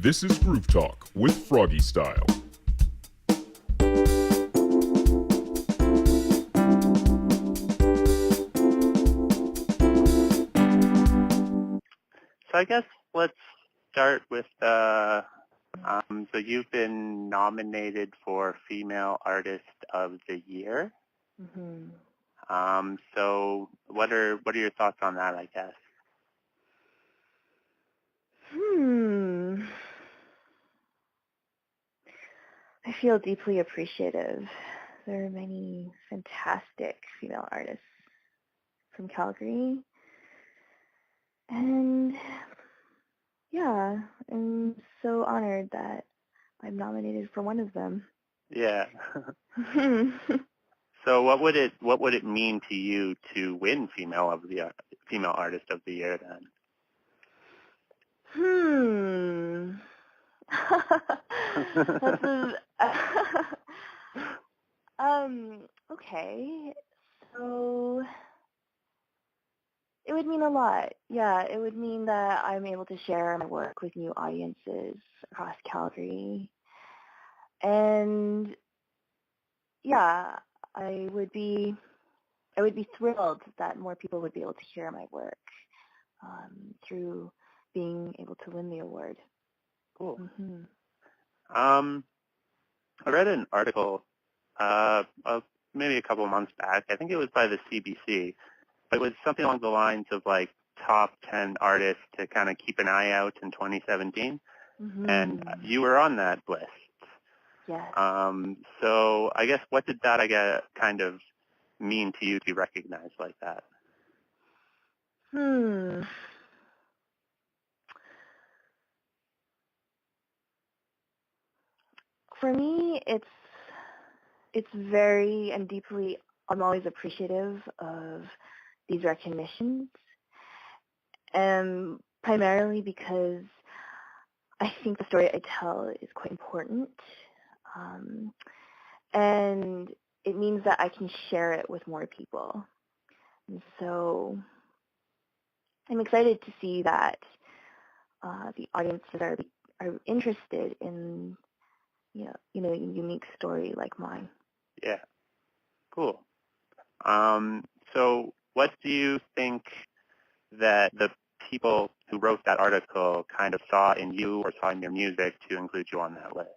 This is Groove Talk with Froggy Style. So I guess let's start with so you've been nominated for Female Artist of the Year. Mm-hmm. So what are your thoughts on that, I guess? I feel deeply appreciative. There are many fantastic female artists from Calgary. And yeah, I'm so honored that I'm nominated for one of them. Yeah. So what would it mean to you to win Female Artist of the Year then? That's okay. So it would mean a lot. Yeah, it would mean that I'm able to share my work with new audiences across Calgary. And yeah, I would be thrilled that more people would be able to hear my work through being able to win the award. Cool. Mm-hmm. I read an article maybe a couple of months back. I think it was by the CBC. But it was something along the lines of like top 10 artists to kind of keep an eye out in 2017. Mm-hmm. And you were on that list. Yes. So I guess what did that kind of mean to you to be recognized like that? For me, it's very and deeply, I'm always appreciative of these recognitions, and primarily because I think the story I tell is quite important, and it means that I can share it with more people. And so I'm excited to see that the audiences are interested in a unique story like mine. Yeah, cool. So what do you think that the people who wrote that article kind of saw in you or saw in your music to include you on that list?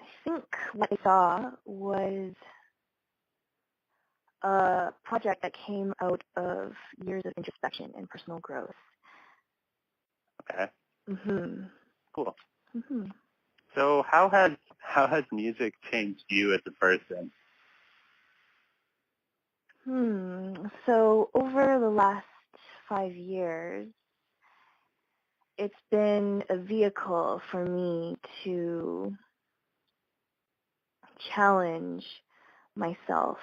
I think what I saw was a project that came out of years of introspection and personal growth. Okay. Mm-hmm. Cool. Mm-hmm. So how has music changed you as a person? So over the last 5 years, it's been a vehicle for me to challenge myself,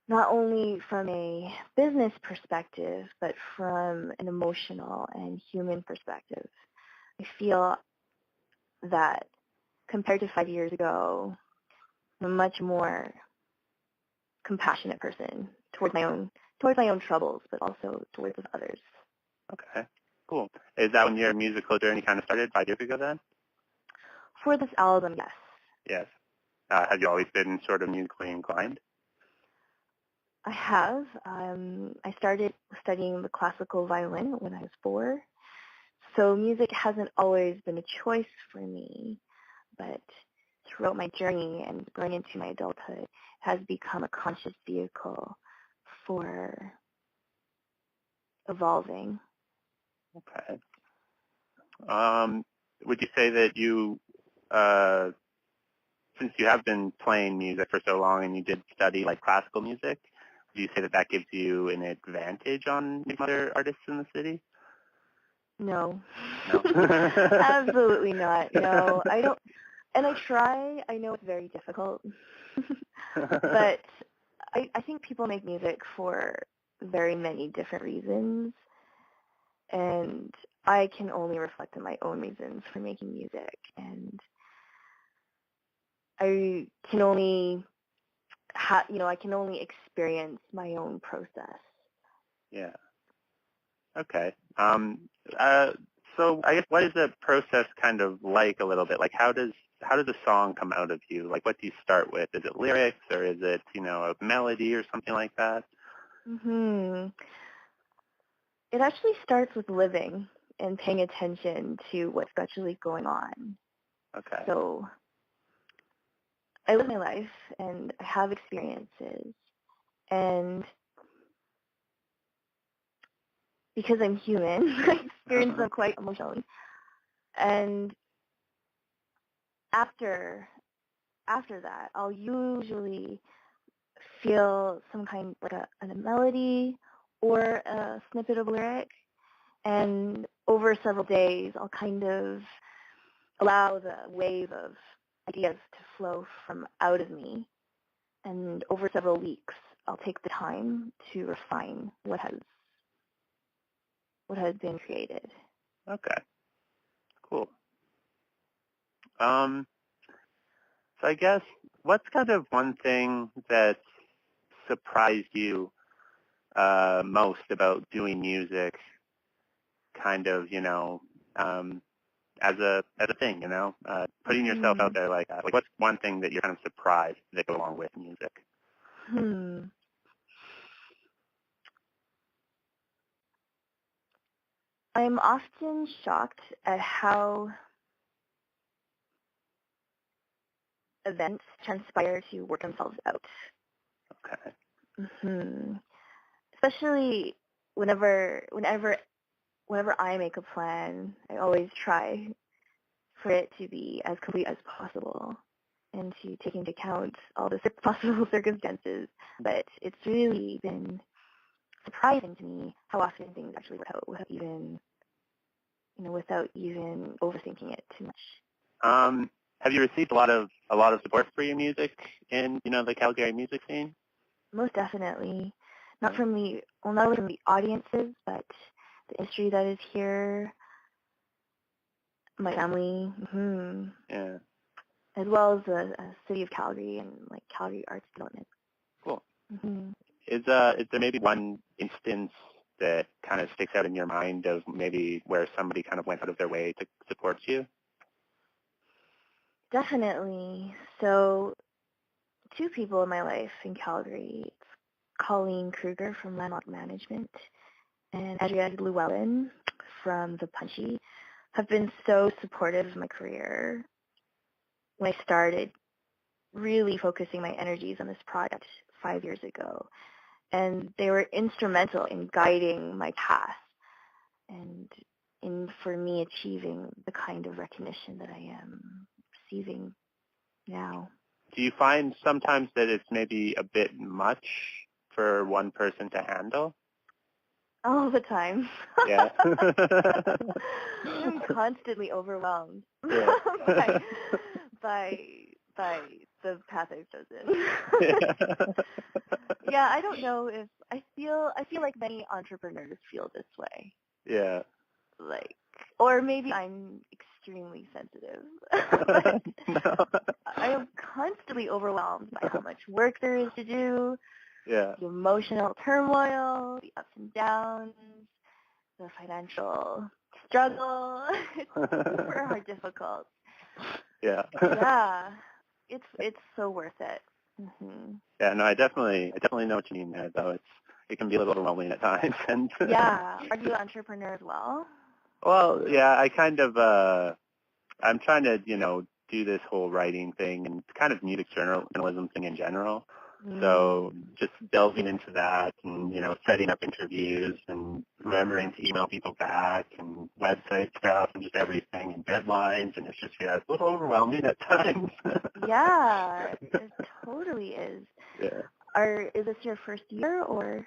not only from a business perspective, but from an emotional and human perspective. I feel that compared to 5 years ago, I'm a much more compassionate person towards my own troubles, but also towards others. Okay, cool. Is that when your musical journey kind of started 5 years ago then? For this album, yes. Yes. Have you always been sort of musically inclined? I have. I started studying the classical violin when I was 4. So music hasn't always been a choice for me, but throughout my journey and going into my adulthood has become a conscious vehicle for evolving. Okay. Would you say that you, since you have been playing music for so long and you did study like classical music, do you say that gives you an advantage on other artists in the city? No. No? Absolutely not. No, I don't. And I try. I know it's very difficult. But I think people make music for very many different reasons. And I can only reflect on my own reasons for making music. And I can only I can only experience my own process. Yeah. Okay. So I guess what is the process kind of like a little bit? Like how does a song come out of you? Like what do you start with? Is it lyrics or is it, a melody or something like that? It actually starts with living and paying attention to what's actually going on. Okay. So I live my life and I have experiences, and because I'm human, I experience them quite emotionally. And after that, I'll usually feel some kind like a melody or a snippet of lyric, and over several days, I'll kind of allow the wave of ideas to flow from out of me. And over several weeks, I'll take the time to refine what has been created. Okay. Cool. So I guess what's kind of one thing that surprised you most about doing music, kind of, as a thing, putting yourself out there like that? Like, what's one thing that you're kind of surprised that go along with music? I'm often shocked at how events transpire to work themselves out. Okay. Especially whenever I make a plan, I always try for it to be as complete as possible and to take into account all the possible circumstances. But it's really been surprising to me how often things actually work out without even overthinking it too much. Have you received a lot of support for your music in the Calgary music scene? Most definitely, not only from the audiences, but the industry that is here, my family, Yeah. as well as the city of Calgary and like Calgary Arts Development. Cool. Is there maybe one instance that kind of sticks out in your mind of maybe where somebody kind of went out of their way to support you? Definitely. So, two people in my life in Calgary, it's Colleen Kruger from Landmark Management and Adrienne Llewellyn from The Punchy, have been so supportive of my career when I started really focusing my energies on this project 5 years ago. And they were instrumental in guiding my path and for me achieving the kind of recognition that I am receiving now. Do you find sometimes that it's maybe a bit much for one person to handle? All the time. Yeah. I'm constantly overwhelmed Yeah. by the path I've chosen. Yeah, I don't know if I feel like many entrepreneurs feel this way. Yeah. Like, or maybe I'm extremely sensitive. No. I am constantly overwhelmed by how much work there is to do. Yeah. The emotional turmoil, the ups and downs, the financial struggle. It's super hard, difficult. Yeah. Yeah, it's so worth it. Yeah, no, I definitely know what you mean there, though. It can be a little overwhelming at times. And yeah, are you an entrepreneur as well? Well, yeah, I kind of I'm trying to do this whole writing thing and kind of music journalism thing in general. So just delving into that and, setting up interviews and remembering to email people back and website stuff and just everything and deadlines. And it's just, it's a little overwhelming at times. Yeah, it totally is. Yeah. Is this your first year or?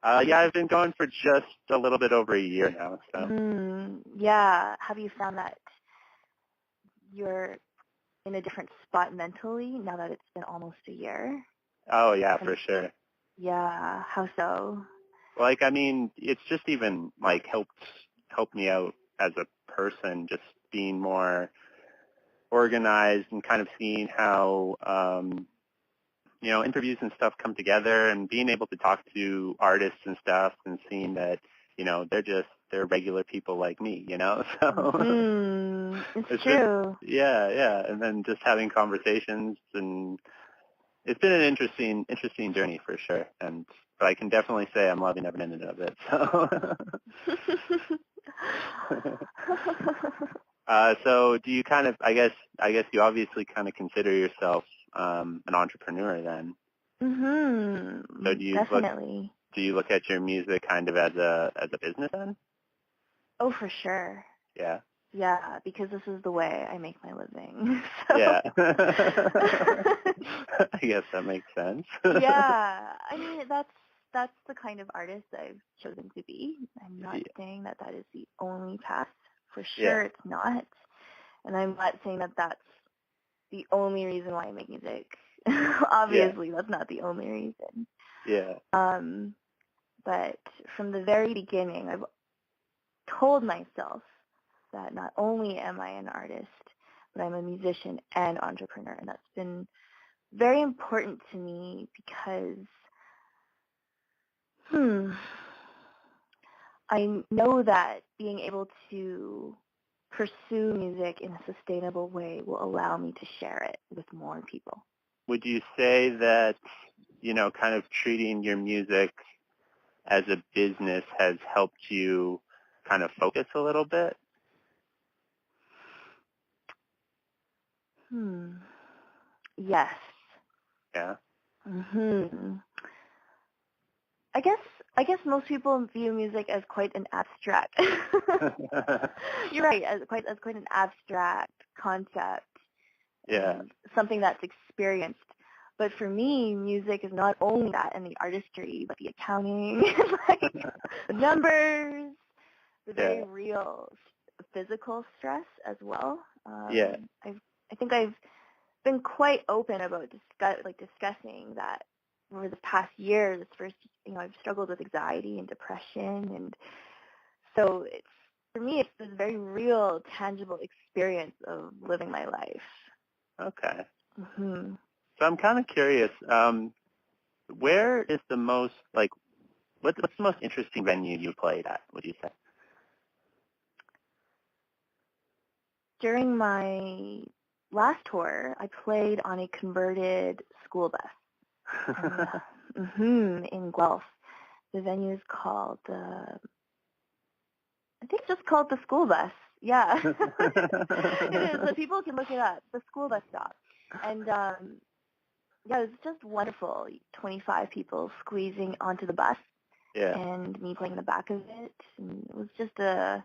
Yeah, I've been going for just a little bit over a year now. So. Yeah. Have you found that you're in a different spot mentally now that it's been almost a year? Oh, yeah, for sure. Yeah. How so? Like, I mean, it's just even, helped me out as a person, just being more organized and kind of seeing how, interviews and stuff come together and being able to talk to artists and stuff and seeing that, they're just they're regular people like me, you know. So It's true. yeah, and then just having conversations, and it's been an interesting journey for sure. But I can definitely say I'm loving every minute of it. So. So do you kind of, I guess you obviously kind of consider yourself an entrepreneur then. So Definitely. Do you look at your music kind of as a business then? Oh, for sure. Yeah. Yeah, because this is the way I make my living. So. Yeah. I guess that makes sense. Yeah, I mean that's the kind of artist I've chosen to be. I'm not saying that is the only path. For sure, it's not. And I'm not saying that that's the only reason why I make music. Obviously, that's not the only reason. Yeah. But from the very beginning, I've told myself that not only am I an artist, but I'm a musician and entrepreneur. And that's been very important to me because I know that being able to pursue music in a sustainable way will allow me to share it with more people. Would you say that, kind of treating your music as a business has helped you kind of focus a little bit? Yes. Yeah. I guess most people view music as quite an abstract. You're right, as quite an abstract concept. Yeah. And something that's experienced. But for me, music is not only that and the artistry, but the accounting, like the numbers, the very real physical stress as well. I think I've been quite open about discussing that over the past year. I've struggled with anxiety and depression, and so for me it's this very real, tangible experience of living my life. Okay. So I'm kind of curious. Where is the most what's the most interesting venue you played at? Would you say? During my last tour, I played on a converted school bus in Guelph. The venue is called, I think it's just called the school bus. Yeah. It is. So people can look it up, the school bus stop. And it was just wonderful. 25 people squeezing onto the bus and me playing in the back of it. And it was just a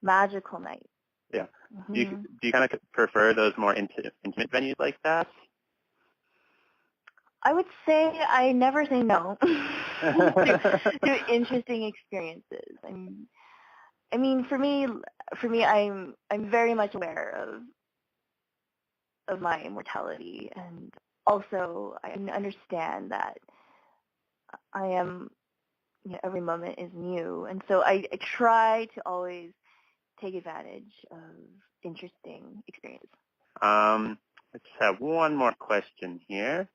magical night. Yeah. Do you kind of prefer those more intimate venues like that? I would say I never say no to interesting experiences. I mean, for me, I'm very much aware of my mortality, and also I understand that I am, every moment is new, and so I try to always take advantage of interesting experiences. Let's have one more question here.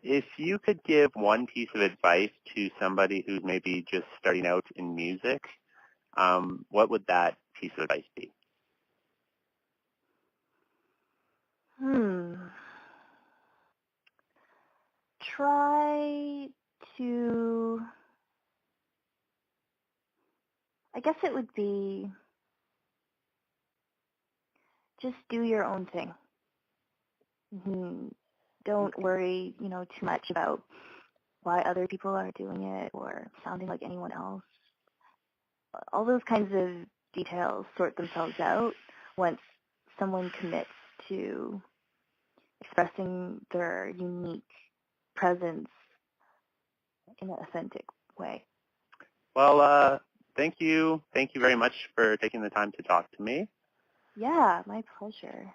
If you could give one piece of advice to somebody who's maybe just starting out in music, what would that piece of advice be? Try to, I guess it would be, just do your own thing. Don't worry, too much about why other people are doing it or sounding like anyone else. All those kinds of details sort themselves out once someone commits to expressing their unique presence in an authentic way. Well, thank you very much for taking the time to talk to me. Yeah, my pleasure.